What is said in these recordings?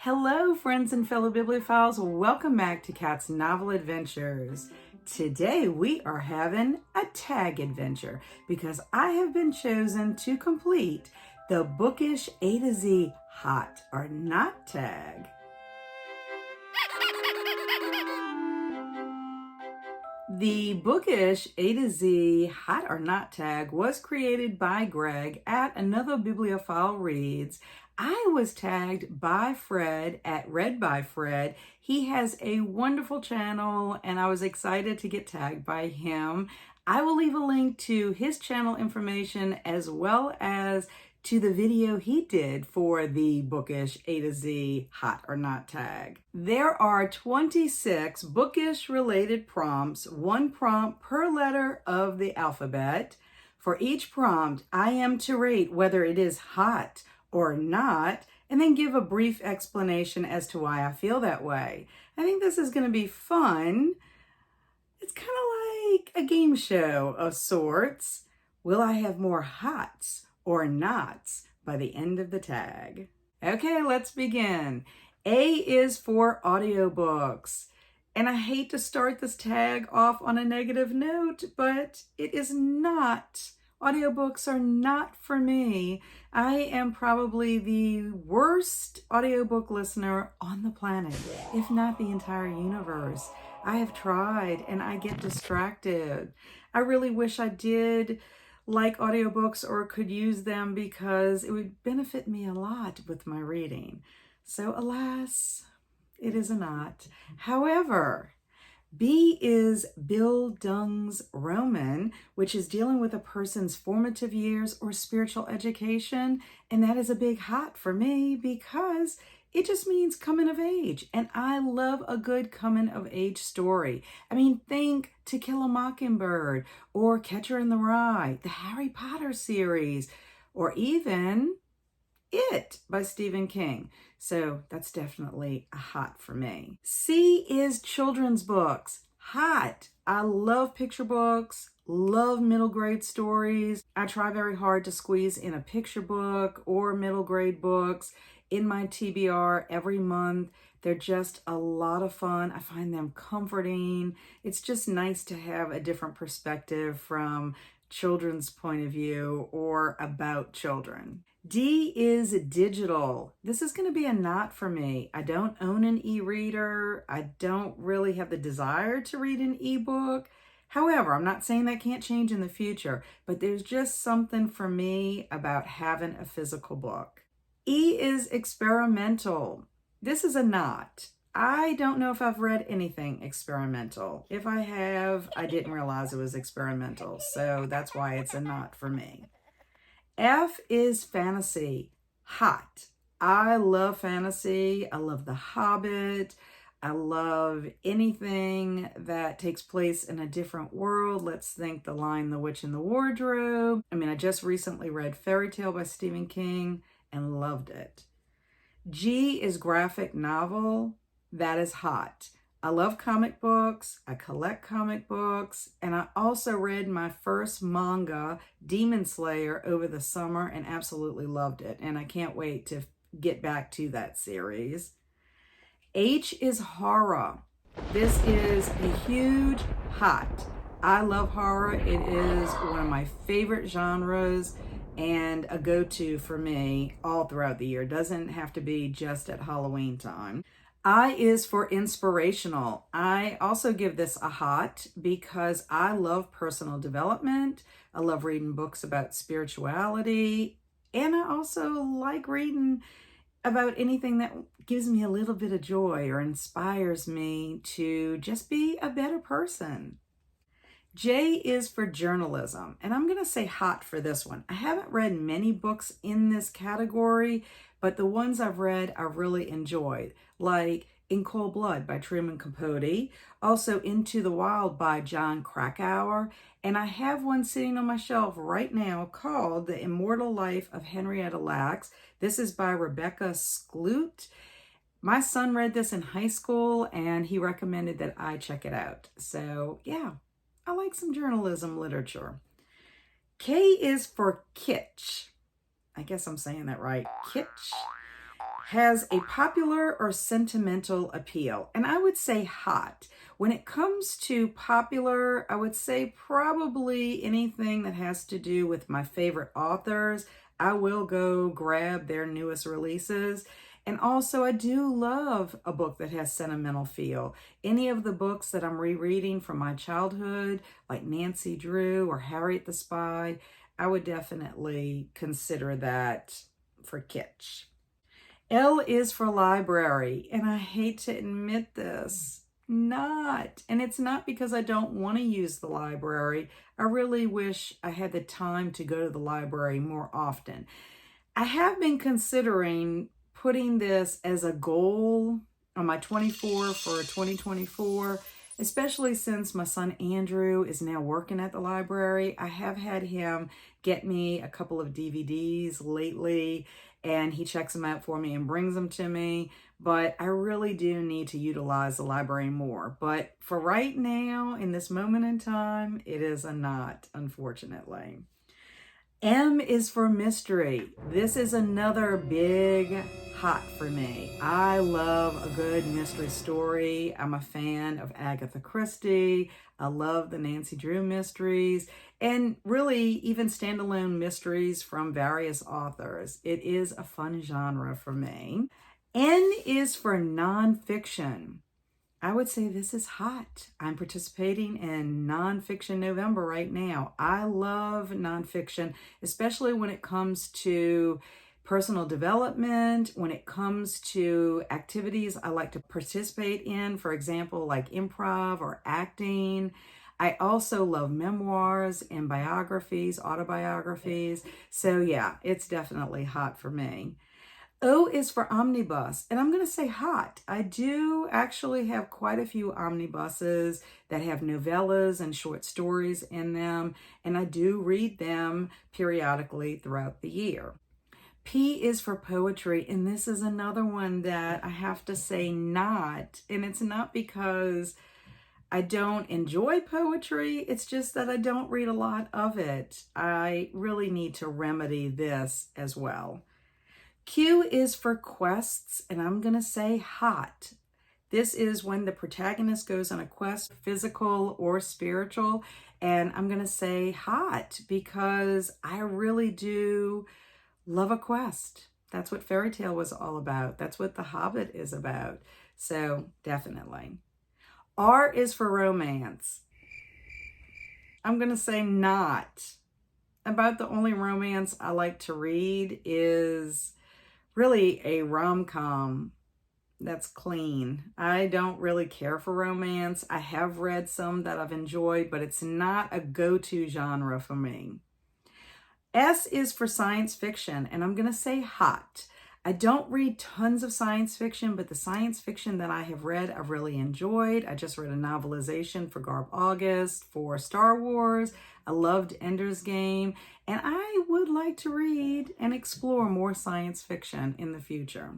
Hello, friends and fellow bibliophiles. Welcome back to Kat's Novel Adventures. Today we are having a tag adventure because I have been chosen to complete the Bookish A to Z Hot or Not tag. The Bookish A to Z Hot or Not tag was created by Greg at Another Bibliophile Reads. I was tagged by Fred at Read by Fred. He has a wonderful channel and I was excited to get tagged by him. I will leave a link to his channel information as well as to the video he did for the Bookish A to Z Hot or Not tag. There are 26 bookish related prompts, one prompt per letter of the alphabet. For each prompt, I am to rate whether it is hot or not, and then give a brief explanation as to why I feel that way. I think this is going to be fun. It's kind of like a game show of sorts. Will I have more hots or nots by the end of the tag? Okay, let's begin. A is for audiobooks. And I hate to start this tag off on a negative note, but it is not. Audiobooks are not for me. I am probably the worst audiobook listener on the planet, if not the entire universe. I have tried and I get distracted. I really wish I did like audiobooks or could use them because it would benefit me a lot with my reading. So alas, it is a not. However, B is Bildungsroman, which is dealing with a person's formative years or spiritual education. And that is a big hot for me because it just means coming of age. And I love a good coming of age story. I mean, think To Kill a Mockingbird or Catcher in the Rye, the Harry Potter series, or even It by Stephen King. So that's definitely a hot for me. C is children's books. Hot. I love picture books, love middle grade stories. I try very hard to squeeze in a picture book or middle grade books in my TBR every month. They're just a lot of fun. I find them comforting. It's just nice to have a different perspective from children's point of view or about children. D is digital. This is going to be a not for me. I don't own an e-reader. I don't really have the desire to read an ebook. However, I'm not saying that can't change in the future, but there's just something for me about having a physical book. E is experimental. This is a not. I don't know if I've read anything experimental. If I have, I didn't realize it was experimental, so that's why it's a not for me. F is fantasy. Hot. I love fantasy. I love The Hobbit. I love anything that takes place in a different world. Let's think The Lion, the Witch, and the Wardrobe. I mean, I just recently read Fairy Tale by Stephen King and loved it. G is graphic novel. That is hot. I love comic books, I collect comic books, and I also read my first manga, Demon Slayer, over the summer and absolutely loved it. And I can't wait to get back to that series. H is horror. This is a huge hot. I love horror. It is one of my favorite genres and a go-to for me all throughout the year. Doesn't have to be just at Halloween time. I is for inspirational. I also give this a hot because I love personal development. I love reading books about spirituality. And I also like reading about anything that gives me a little bit of joy or inspires me to just be a better person. J is for journalism. And I'm going to say hot for this one. I haven't read many books in this category, but the ones I've read I really enjoyed, like In Cold Blood by Truman Capote, also Into the Wild by John Krakauer, and I have one sitting on my shelf right now called The Immortal Life of Henrietta Lacks. This is by Rebecca Skloot. My son read this in high school and he recommended that I check it out. So yeah, I like some journalism literature. K is for kitsch. I guess I'm saying that right. Kitsch. has a popular or sentimental appeal. And I would say hot. When it comes to popular, I would say probably anything that has to do with my favorite authors. I will go grab their newest releases. And also, I do love a book that has sentimental feel. Any of the books that I'm rereading from my childhood, like Nancy Drew or Harriet the Spy, I would definitely consider that for Kitsch. L is for library, and I hate to admit this, not. And it's not because I don't want to use the library. I really wish I had the time to go to the library more often. I have been considering putting this as a goal on my 24 for 2024, especially since my son Andrew is now working at the library. I have had him get me a couple of DVDs lately, and he checks them out for me and brings them to me. But I really do need to utilize the library more. But for right now, in this moment in time, it is a not, unfortunately. M is for mystery. This is another big hot for me. I love a good mystery story. I'm a fan of Agatha Christie. I love the Nancy Drew mysteries, and really even standalone mysteries from various authors. It is a fun genre for me. N is for nonfiction. I would say this is hot. I'm participating in Nonfiction November right now. I love nonfiction, especially when it comes to personal development, when it comes to activities I like to participate in, for example, like improv or acting. I also love memoirs and biographies, autobiographies. So yeah, it's definitely hot for me. O is for omnibus, and I'm going to say hot. I do actually have quite a few omnibuses that have novellas and short stories in them, and I do read them periodically throughout the year. P is for poetry, and this is another one that I have to say not, and it's not because I don't enjoy poetry, it's just that I don't read a lot of it. I really need to remedy this as well. Q is for quests, and I'm going to say hot. This is when the protagonist goes on a quest, physical or spiritual, and I'm going to say hot because I really do love a quest. That's what fairy tale was all about. That's what The Hobbit is about. So definitely. R is for romance. I'm going to say not. About the only romance I like to read is really a rom-com that's clean. I don't really care for romance. I have read some that I've enjoyed, but it's not a go-to genre for me. S is for science fiction, and I'm going to say hot. I don't read tons of science fiction, but the science fiction that I have read, I've really enjoyed. I just read a novelization for Garb August for Star Wars. I loved Ender's Game, and I would like to read and explore more science fiction in the future.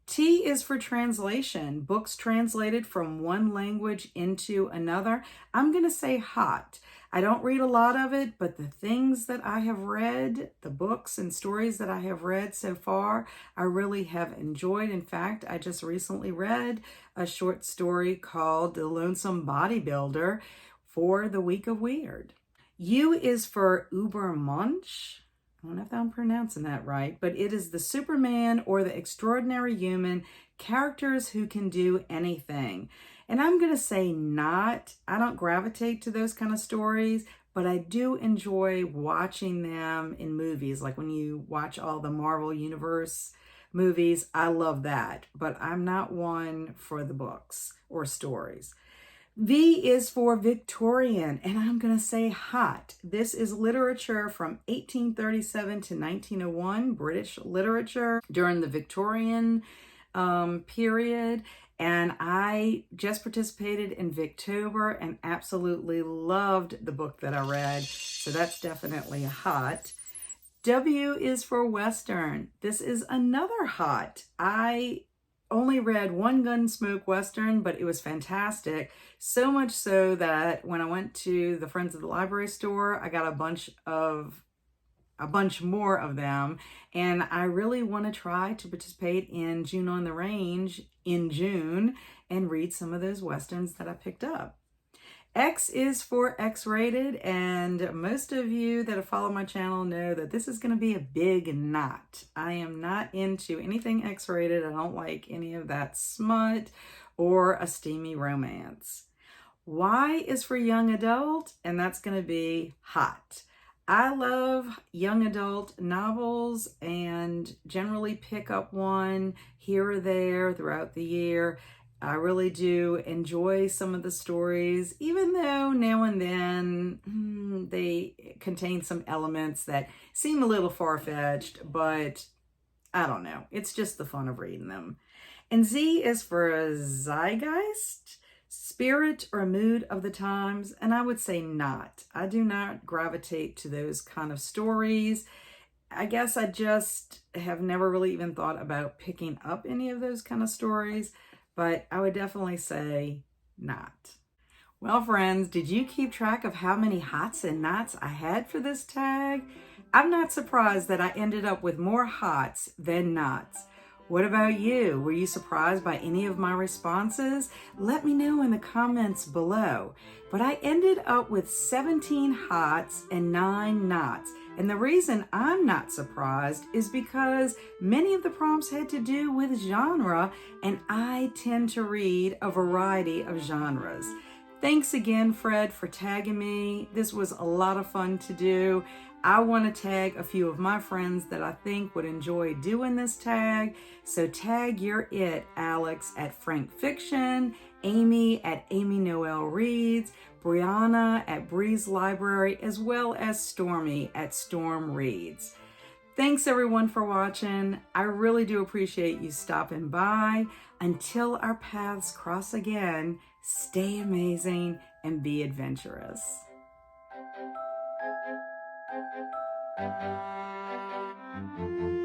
T is for translation, books translated from one language into another. I'm going to say hot. I don't read a lot of it, but the things that I have read, the books and stories that I have read so far, I really have enjoyed. In fact, I just recently read a short story called The Lonesome Bodybuilder for the Week of Weird. U is for Übermensch. I don't know if I'm pronouncing that right, but it is the Superman or the extraordinary human, characters who can do anything. And I'm going to say not. I don't gravitate to those kind of stories, but I do enjoy watching them in movies. Like when you watch all the Marvel Universe movies, I love that. But I'm not one for the books or stories. V is for Victorian, and I'm going to say hot. This is literature from 1837 to 1901, British literature during the Victorian period. And I just participated in Victober and absolutely loved the book that I read. So that's definitely a hot. W is for Western. This is another hot. I only read one Gunsmoke Western, but it was fantastic. So much so that when I went to the Friends of the Library store, I got a bunch of a bunch more of them. And I really want to try to participate in June on the Range in June and read some of those Westerns that I picked up. X is for X-rated, and most of you that have followed my channel know that this is going to be a big not. I am not into anything X-rated. I don't like any of that smut or a steamy romance. Y is for young adult, and that's going to be hot. I love young adult novels and generally pick up one here or there throughout the year. I really do enjoy some of the stories, even though now and then they contain some elements that seem a little far-fetched, but I don't know. It's just the fun of reading them. And Z is for a zeitgeist, spirit or mood of the times, and I would say not. I do not gravitate to those kind of stories. I guess I just have never really even thought about picking up any of those kind of stories, but I would definitely say not. Well, friends, did you keep track of how many hots and nots I had for this tag? I'm not surprised that I ended up with more hots than nots. What about you? Were you surprised by any of my responses? Let me know in the comments below. But I ended up with 17 hots and 9 nots. And the reason I'm not surprised is because many of the prompts had to do with genre, and I tend to read a variety of genres. Thanks again, Fred, for tagging me. This was a lot of fun to do. I want to tag a few of my friends that I think would enjoy doing this tag. So tag your it, Alex at Frank Fiction, Amy at Amy Noel Reads, Brianna at Breeze Library, as well as Stormy at Storm Reads. Thanks everyone for watching. I really do appreciate you stopping by. Until our paths cross again, stay amazing and be adventurous. Thank you.